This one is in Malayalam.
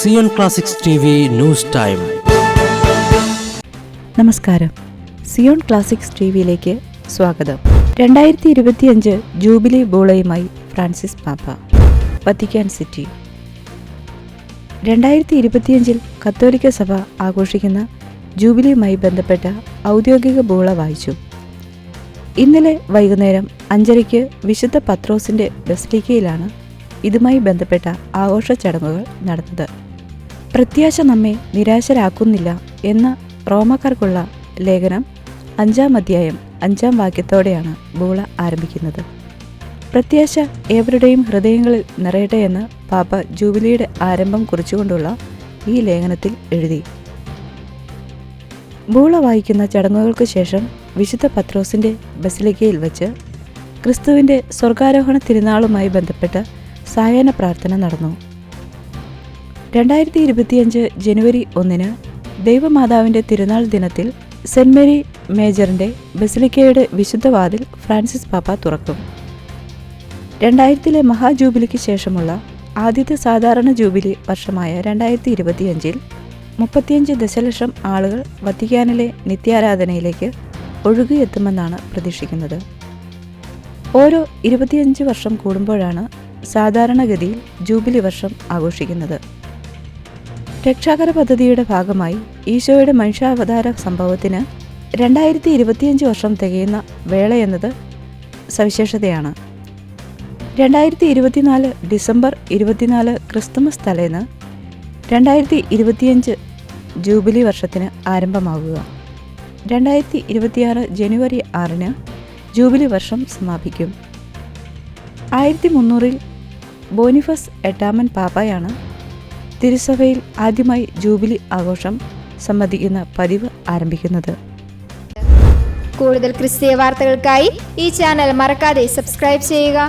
Zion Classics TV news time. നമസ്കാരം. സിയോൺ ക്ലാസിക്സ് TVയിലേക്ക് സ്വാഗതം. 2025 ജൂബിലി ബൂളയുമായി ഫ്രാൻസിസ് പാപ്പ, വത്തിക്കാൻ സിറ്റി. 2025 കത്തോലിക്ക സഭ ആഘോഷിക്കുന്ന ജൂബിലിയുമായി ബന്ധപ്പെട്ട ഔദ്യോഗിക ബൂള വായിച്ചു. ഇന്നലെ വൈകുന്നേരം 5:30 വിശുദ്ധ പത്രോസിന്റെ ബസിലിക്കയിലാണ് ഇതുമായി ബന്ധപ്പെട്ട ആഘോഷ ചടങ്ങുകൾ നടന്നത്. പ്രത്യാശ നമ്മെ നിരാശരാക്കുന്നില്ല എന്ന റോമക്കാർക്കുള്ള ലേഖനം 5-ാം അധ്യായം 5-ാം വാക്യത്തോടെയാണ് ബൂള ആരംഭിക്കുന്നത്. പ്രത്യാശ ഏവരുടെയും ഹൃദയങ്ങളിൽ നിറയട്ടെ എന്ന് പാപ്പ ജൂബിലിയുടെ ആരംഭം കുറിച്ചുകൊണ്ടുള്ള ഈ ലേഖനത്തിൽ എഴുതി. ബൂള വായിക്കുന്ന ചടങ്ങുകൾക്ക് ശേഷം വിശുദ്ധ പത്രോസിന്റെ ബസിലിക്കയിൽ വച്ച് ക്രിസ്തുവിന്റെ സ്വർഗാരോഹണ തിരുനാളുമായി ബന്ധപ്പെട്ട സായാഹ്ന പ്രാർത്ഥന നടന്നു. 2025 ജനുവരി 1 ദൈവമാതാവിന്റെ തിരുനാൾ ദിനത്തിൽ സെന്റ് മേരി മേജറിന്റെ ബസിലിക്കയുടെ വിശുദ്ധ വാതിൽ ഫ്രാൻസിസ് പാപ്പ തുറക്കും. 2000 മഹാജൂബിലിക്ക് ശേഷമുള്ള ആദ്യത്തെ സാധാരണ ജൂബിലി വർഷമായ 2025 35 ദശലക്ഷം ആളുകൾ വത്തിക്കാനിലെ നിത്യാരാധനയിലേക്ക് ഒഴുകിയെത്തുമെന്നാണ് പ്രതീക്ഷിക്കുന്നത്. ഓരോ 25 വർഷം കൂടുമ്പോഴാണ് സാധാരണഗതിയിൽ ജൂബിലി വർഷം ആഘോഷിക്കുന്നത്. രക്ഷാകര പദ്ധതിയുടെ ഭാഗമായി ഈശോയുടെ മനുഷ്യാവതാര സംഭവത്തിന് 2025 വർഷം തികയുന്ന വേളയെന്നത് സവിശേഷതയാണ്. 2024 ഡിസംബർ 24 ക്രിസ്തുമസ് തലേന്ന് 2025 ജൂബിലി വർഷത്തിന് ആരംഭമാകുക. 2026 ജനുവരി 6 ജൂബിലി വർഷം സമാപിക്കും. 1300 ബോനിഫസ് 8-ാമൻ പാപ്പയാണ് തിരുസഭയിൽ ആദ്യമായി ജൂബിലി ആഘോഷം സംബന്ധിക്കുന്ന പതിവ് ആരംഭിക്കുന്നത്. കൂടുതൽ ക്രിസ്തീയ വാർത്തകൾക്കായി ഈ ചാനൽ മറക്കാതെ സബ്സ്ക്രൈബ് ചെയ്യുക.